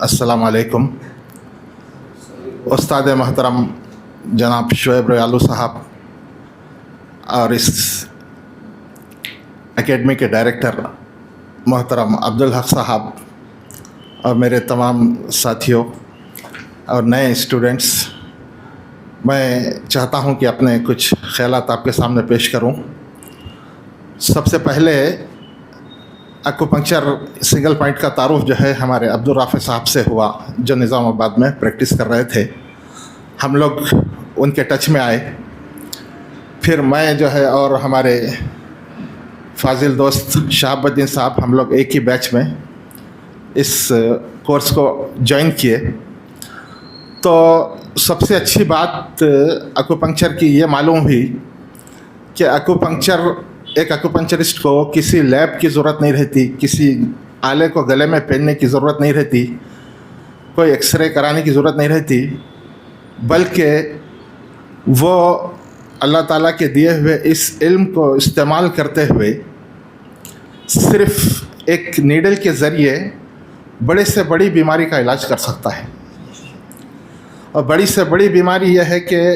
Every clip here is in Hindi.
अस्सलाम वालेकुम। उस्ताद मोहतरम जनाब शुएब रियालू साहब और इस एकेडमी के डायरेक्टर मोहतरम अब्दुल हक साहब और मेरे तमाम साथियों और नए स्टूडेंट्स, मैं चाहता हूं कि अपने कुछ ख्यालात आपके सामने पेश करूं। सबसे पहले एक्यूपंक्चर सिंगल पॉइंट का तारुफ जो है हमारे अब्दुल राफ़ी साहब से हुआ, जो निज़ामाबाद में प्रैक्टिस कर रहे थे। हम लोग उनके टच में आए, फिर मैं जो है और हमारे फाजिल दोस्त शहाबुद्दीन साहब, हम लोग एक ही बैच में इस कोर्स को ज्वाइन किए। तो सबसे अच्छी बात एक्यूपंक्चर की ये मालूम हुई कि एक एक्यूपंक्चरिस्ट को किसी लैब की ज़रूरत नहीं रहती, किसी आले को गले में पहनने की ज़रूरत नहीं रहती, कोई एक्सरे कराने की ज़रूरत नहीं रहती, बल्कि वो अल्लाह ताला के दिए हुए इस इल्म को इस्तेमाल करते हुए सिर्फ़ एक नीडल के ज़रिए बड़े से बड़ी बीमारी का इलाज कर सकता है। और बड़ी से बड़ी बीमारी यह है कि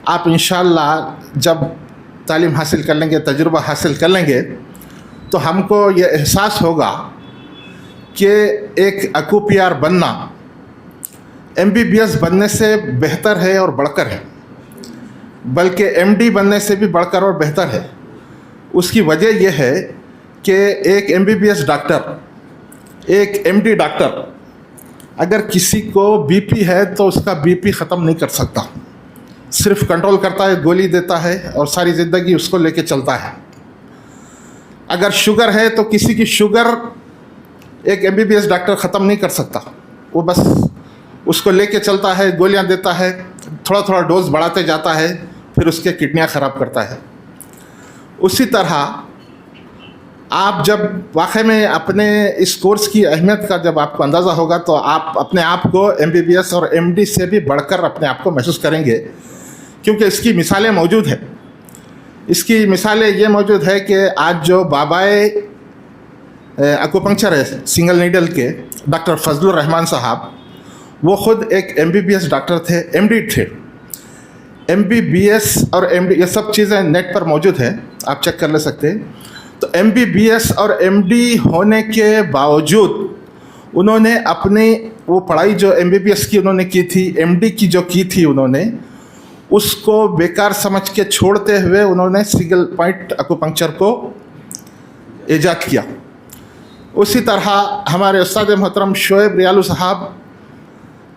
आप इंशाअल्लाह जब तालीम हासिल कर लेंगे, तजुर्बा हासिल कर लेंगे, तो हमको ये एहसास होगा कि एक एक्यूपीआर बनना एमबीबीएस बनने से बेहतर है और बढ़कर है, बल्कि एमडी बनने से भी बढ़कर और बेहतर है। उसकी वजह यह है कि एक एमबीबीएस डॉक्टर, एक एमडी डॉक्टर अगर किसी को बीपी है तो उसका बीपी ख़त्म नहीं कर सकता, सिर्फ कंट्रोल करता है, गोली देता है और सारी ज़िंदगी उसको लेके चलता है। अगर शुगर है तो किसी की शुगर एक एमबीबीएस डॉक्टर ख़त्म नहीं कर सकता, वो बस उसको लेके चलता है, गोलियां देता है, थोड़ा थोड़ा डोज बढ़ाते जाता है, फिर उसके किडनियां ख़राब करता है। उसी तरह आप जब वाकई में अपने इस कोर्स की अहमियत का जब आपको अंदाज़ा होगा तो आप अपने आप को एमबीबीएस और एमडी से भी बढ़कर अपने आप को महसूस करेंगे, क्योंकि इसकी मिसालें मौजूद हैं। इसकी मिसालें ये मौजूद है कि आज जो बाबाए एक्यूपंक्चर है सिंगल नीडल के, डॉक्टर फजलुर रहमान साहब, वो ख़ुद एक एमबीबीएस डॉक्टर थे, एमडी थे। एमबीबीएस और एमडी ये सब चीज़ें नेट पर मौजूद हैं, आप चेक कर ले सकते हैं। तो एमबीबीएस और एमडी होने के बावजूद उन्होंने अपनी वो पढ़ाई जो एमबीबीएस की उन्होंने की थी, एमडी की जो की थी, उन्होंने उसको बेकार समझ के छोड़ते हुए उन्होंने सिंगल पॉइंट एक्यूपंक्चर को ईजाद किया। उसी तरह हमारे उस्ताद मोहतरम शुएब रियालू साहब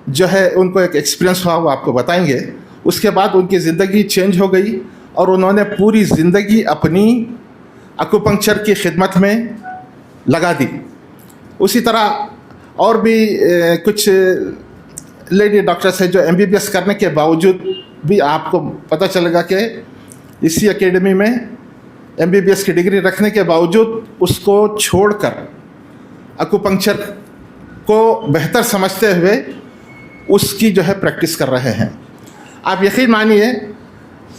जो है, उनको एक एक्सपीरियंस हुआ, वो आपको बताएंगे। उसके बाद उनकी ज़िंदगी चेंज हो गई और उन्होंने पूरी ज़िंदगी अपनी एक्यूपंक्चर की खिदमत में लगा दी। उसी तरह और भी कुछ लेडी डॉक्टर्स हैं जो एमबीबीएस करने के बावजूद भी आपको पता चलेगा कि इसी एकेडमी में एमबीबीएस की डिग्री रखने के बावजूद उसको छोड़कर एक्यूपंक्चर को बेहतर समझते हुए उसकी जो है प्रैक्टिस कर रहे हैं। आप यकीन मानिए,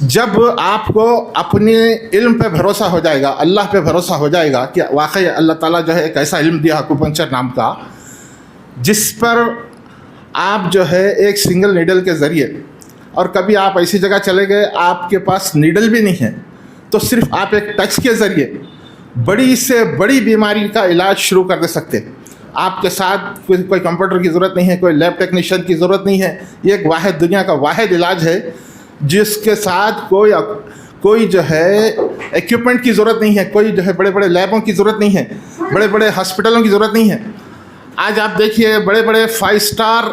जब आपको अपने इल्म पे भरोसा हो जाएगा, अल्लाह पे भरोसा हो जाएगा कि वाकई अल्लाह ताला जो है एक ऐसा इल्म दिया एक्यूपंक्चर नाम का, जिस पर आप जो है एक सिंगल नीडल के ज़रिए, और कभी आप ऐसी जगह चले गए आपके पास नीडल भी नहीं है, तो सिर्फ आप एक टच के ज़रिए बड़ी से बड़ी बीमारी का इलाज शुरू कर दे सकते। आपके साथ कोई कंप्यूटर की ज़रूरत नहीं है, कोई लैब टेक्नीशियन की ज़रूरत नहीं है। ये एक वाहिद, दुनिया का वाहिद इलाज है जिसके साथ कोई जो है इक्विपमेंट की ज़रूरत नहीं है, कोई जो है बड़े बड़े लैबों की ज़रूरत नहीं है, बड़े बड़े हॉस्पिटलों की ज़रूरत नहीं है। आज आप देखिए बड़े बड़े 5 स्टार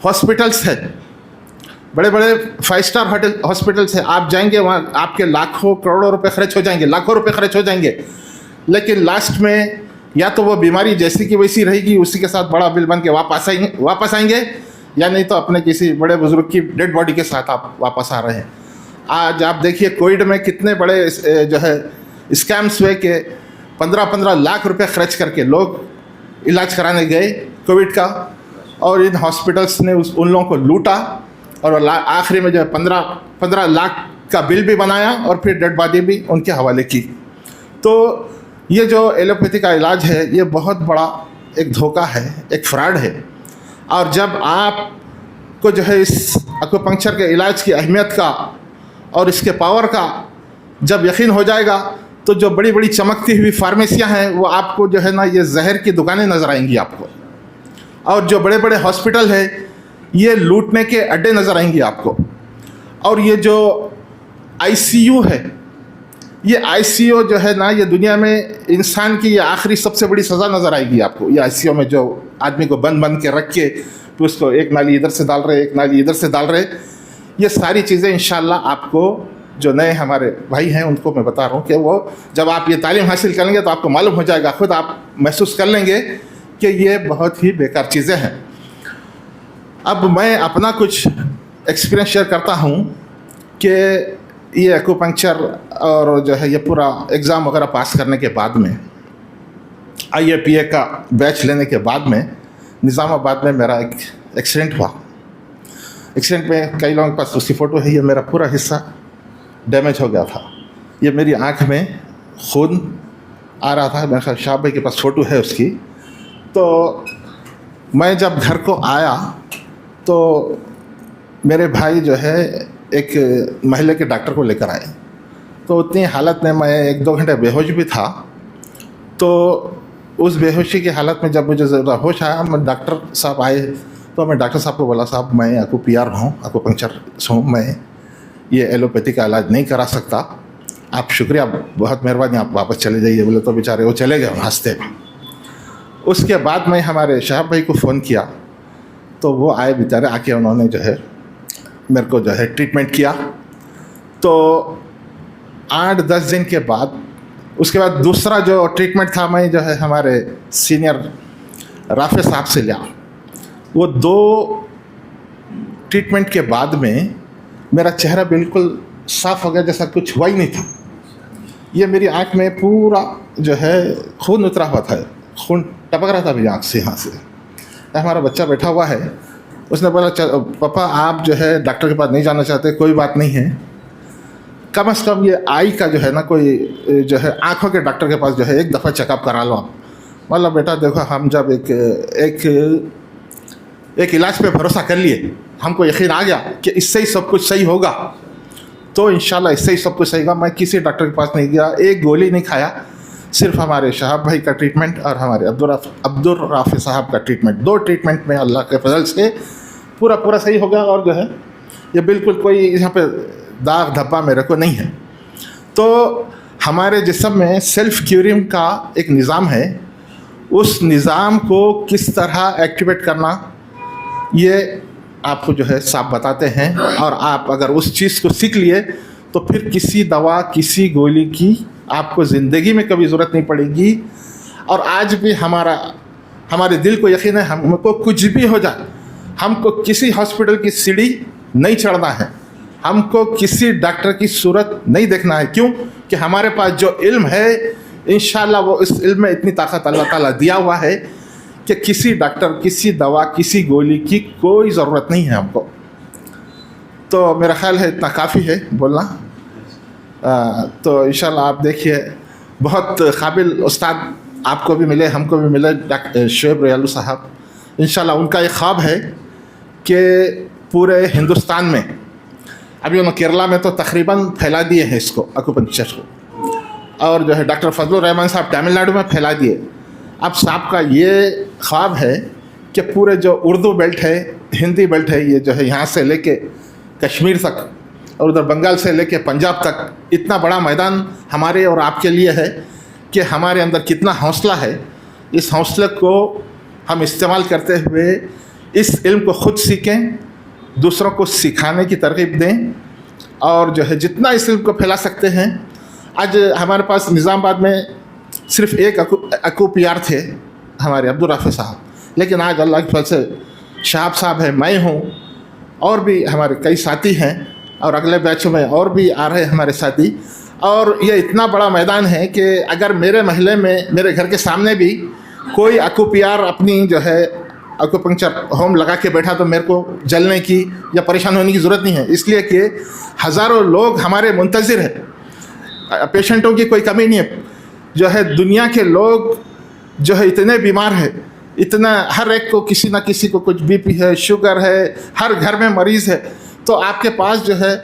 हॉस्पिटल्स हैं, बड़े बड़े 5 स्टार हॉस्पिटल्स हैं। आप जाएंगे वहाँ आपके लाखों करोड़ों रुपए खर्च हो जाएंगे, लाखों रुपए खर्च हो जाएंगे, लेकिन लास्ट में या तो वो बीमारी जैसी की वैसी रहेगी, उसी के साथ बड़ा बिल बन के वापस आएंगे, या नहीं तो अपने किसी बड़े बुजुर्ग की डेड बॉडी के साथ आप वापस आ रहे हैं। आज आप देखिए कोविड में कितने बड़े जो है स्कैम्स हुए कि 15-15 लाख रुपए खर्च करके लोग इलाज कराने गए कोविड का, और इन हॉस्पिटल्स ने उन लोगों को लूटा और आखिरी में जो है 15 लाख का बिल भी बनाया और फिर डेड बॉडी भी उनके हवाले की। तो ये जो एलोपैथी का इलाज है, ये बहुत बड़ा एक धोखा है, एक फ्रॉड है। और जब आपको जो है इस एक्यूपंक्चर के इलाज की अहमियत का और इसके पावर का जब यकीन हो जाएगा, तो जो बड़ी बड़ी चमकती हुई फार्मेसियाँ हैं वो आपको जो है ना ये जहर की दुकानें नज़र आएंगी आपको, और जो बड़े बड़े हॉस्पिटल है ये लूटने के अड्डे नज़र आएंगे आपको। और ये जो आईसीयू है, ये आईसीयू जो है ना ये दुनिया में इंसान की ये आखिरी सबसे बड़ी सज़ा नज़र आएगी आपको। ये आईसीयू में जो आदमी को बंद बंद के रख के तो उसको एक नाली इधर से डाल रहे, एक नाली इधर से डाल रहे, ये सारी चीज़ें इंशाल्लाह आपको जो नए हमारे भाई हैं उनको मैं बता रहा हूँ कि वो जब आप ये तालीम हासिल करेंगे तो आपको मालूम हो जाएगा, ख़ुद आप महसूस कर लेंगे कि ये बहुत ही बेकार चीज़ें हैं। अब मैं अपना कुछ एक्सपीरियंस शेयर करता हूँ कि ये एक्यूपंक्चर और जो है ये पूरा एग्ज़ाम वगैरह पास करने के बाद में IAPA का बैच लेने के बाद में निज़ामाबाद में मेरा एक एक्सीडेंट हुआ। एक्सीडेंट में कई लोगों के पास उसकी फ़ोटो है, ये मेरा पूरा हिस्सा डैमेज हो गया था। ये मेरी आँख में खून आ रहा था, मेरे ख्याल शाह भाई के पास फ़ोटो है उसकी। तो मैं जब घर को आया तो मेरे भाई जो है एक महल्ले के डॉक्टर को लेकर आए, तो उतनी हालत में मैं 1-2 घंटे बेहोश भी था। तो उस बेहोशी की हालत में जब मुझे ज़रा होश आया, मैं डॉक्टर साहब आए तो मैं डॉक्टर साहब को बोला, साहब मैं एक्यूपीआर हूँ, एक्यूपंक्चर हूँ, मैं ये एलोपैथी का इलाज नहीं करा सकता, आप शुक्रिया, बहुत मेहरबानी, आप वापस चले जाइए। बोले तो बेचारे वो चले गए हंसते। उसके बाद मैं हमारे शाह भाई को फ़ोन किया तो वो आए बेचारे, आके उन्होंने जो है मेरे को जो है ट्रीटमेंट किया। तो 8-10 दिन के बाद उसके बाद दूसरा जो ट्रीटमेंट था, मैं जो है हमारे सीनियर राफे साहब से लिया। वो 2 ट्रीटमेंट के बाद में मेरा चेहरा बिल्कुल साफ़ हो गया, जैसा कुछ हुआ ही नहीं था। ये मेरी आँख में पूरा जो है खून उतरा हुआ था, खून टपक रहा था मेरी आँख से, यहाँ से। हमारा बच्चा बैठा हुआ है, उसने बोला पापा आप जो है डॉक्टर के पास नहीं जाना चाहते, कोई बात नहीं है, कम से कम ये आई का जो है ना कोई जो है आँखों के डॉक्टर के पास जो है एक दफ़ा चेकअप करा लो आप। मतलब बेटा देखो, हम जब एक इलाज पे भरोसा कर लिए, हमको यकीन आ गया कि इससे ही सब कुछ सही होगा, तो इंशाल्लाह इससे ही सब कुछ सही होगा। मैं किसी डॉक्टर के पास नहीं गया, एक गोली नहीं खाया, सिर्फ हमारे शहाब भाई का ट्रीटमेंट और हमारे अब्दुल राफी साहब का ट्रीटमेंट, 2 ट्रीटमेंट में अल्लाह के फजल से पूरा सही हो गया। और जो है ये बिल्कुल कोई यहाँ पे दाग धब्बा मेरे को नहीं है। तो हमारे जिस्म में सेल्फ क्यूरिंग का एक निज़ाम है, उस निज़ाम को किस तरह एक्टिवेट करना ये आपको जो है साहब बताते हैं। और आप अगर उस चीज़ को सीख लिए तो फिर किसी दवा किसी गोली की आपको ज़िंदगी में कभी ज़रूरत नहीं पड़ेगी। और आज भी हमारे दिल को यकीन है, हमको कुछ भी हो जाए, हमको किसी हॉस्पिटल की सीढ़ी नहीं चढ़ना है, हमको किसी डॉक्टर की सूरत नहीं देखना है। क्यों कि हमारे पास जो इल्म है, इंशाल्लाह वो इस इल्म में इतनी ताकत अल्लाह ताला दिया हुआ है कि किसी डॉक्टर, किसी दवा, किसी गोली की कोई ज़रूरत नहीं है हमको। तो मेरा ख़्याल है इतना काफ़ी है बोलना। तो इंशाल्लाह आप देखिए, बहुत काबिल उस्ताद आपको भी मिले, हमको भी मिले, डॉक्टर शोएब रियालू साहब। इंशाल्लाह उनका एक ख्वाब है कि पूरे हिंदुस्तान में, अभी उन्होंने केरला में तो तकरीबन फैला दिए हैं इसको, एक्यूपंक्चर को, और जो है डॉक्टर फजलुर रहमान साहब तमिलनाडु में फैला दिए। अब साहब का ये ख्वाब है कि पूरे जो उर्दू बेल्ट है, हिंदी बेल्ट है, ये जो है यहाँ से लेके कश्मीर तक और उधर बंगाल से लेके पंजाब तक, इतना बड़ा मैदान हमारे और आपके लिए है कि हमारे अंदर कितना हौसला है। इस हौसले को हम इस्तेमाल करते हुए इस इल्म को ख़ुद सीखें, दूसरों को सिखाने की तरगीब दें, और जो है जितना इस इल्म को फैला सकते हैं। आज हमारे पास निज़ामाबाद में सिर्फ एक एक्यूपीआर थे हमारे अब्दुल राफी साहब, लेकिन आज अल्लाह के फजल से शाहब साहब है, मैं हूँ, और भी हमारे कई साथी हैं, और अगले बैचों में और भी आ रहे हैं हमारे साथी। और ये इतना बड़ा मैदान है कि अगर मेरे महल्ले में, मेरे घर के सामने भी कोई एक्यूपीआर अपनी जो है एक्यूपंक्चर होम लगा के बैठा तो मेरे को जलने की या परेशान होने की ज़रूरत नहीं है, इसलिए कि हज़ारों लोग हमारे मुंतज़िर हैं, पेशेंटों की कोई कमी नहीं है। जो है दुनिया के लोग जो है इतने बीमार हैं, इतना हर एक को किसी ना किसी को कुछ बीपी है, शुगर है, हर घर में मरीज़ है, तो आपके पास जो है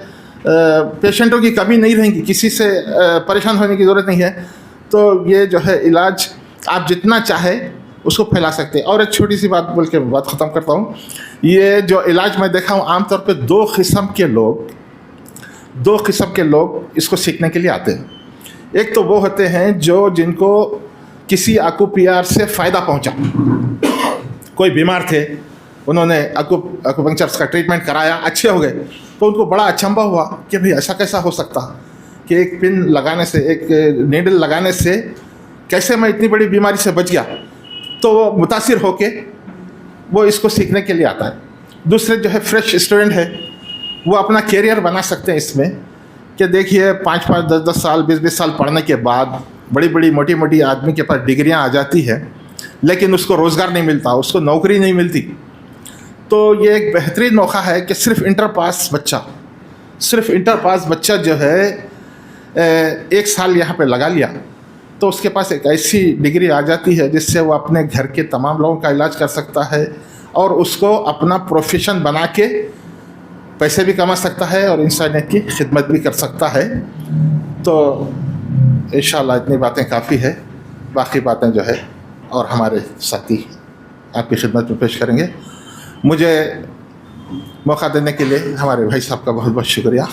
पेशेंटों की कमी नहीं रहेगी, किसी से परेशान होने की ज़रूरत नहीं है। तो ये जो है इलाज आप जितना चाहे उसको फैला सकते हैं। और एक छोटी सी बात बोल के बात ख़त्म करता हूँ। ये जो इलाज मैं देखा हूँ आमतौर पे दो किस्म के लोग इसको सीखने के लिए आते हैं। एक तो वो होते हैं जिनको किसी अकुपियर से फ़ायदा पहुँचा, कोई बीमार थे, उन्होंने अकुपंक्चर का ट्रीटमेंट कराया, अच्छे हो गए, तो उनको बड़ा अचंभा हुआ कि भाई ऐसा कैसा हो सकता कि एक पिन लगाने से, एक नीडल लगाने से कैसे मैं इतनी बड़ी बीमारी से बच गया। तो वो मुतासिर होके वो इसको सीखने के लिए आता है। दूसरे जो है फ्रेश स्टूडेंट है, वो अपना कैरियर बना सकते हैं इसमें कि देखिए 5-5, 10-10 साल, 20-20 साल पढ़ने के बाद बड़ी मोटी आदमी के पास डिग्रियां आ जाती है, लेकिन उसको रोज़गार नहीं मिलता, उसको नौकरी नहीं मिलती। तो ये एक बेहतरीन मौका है कि सिर्फ इंटर पास बच्चा जो है 1 साल यहाँ पे लगा लिया, तो उसके पास एक ऐसी डिग्री आ जाती है जिससे वो अपने घर के तमाम लोगों का इलाज कर सकता है और उसको अपना प्रोफेशन बना के पैसे भी कमा सकता है और इंसानियत की खिदमत भी कर सकता है। तो इंशाअल्लाह इतनी बातें काफ़ी है, बाकी बातें जो है और हमारे साथी आपकी खिदमत में पेश करेंगे। मुझे मौका देने के लिए हमारे भाई साहब का बहुत बहुत शुक्रिया।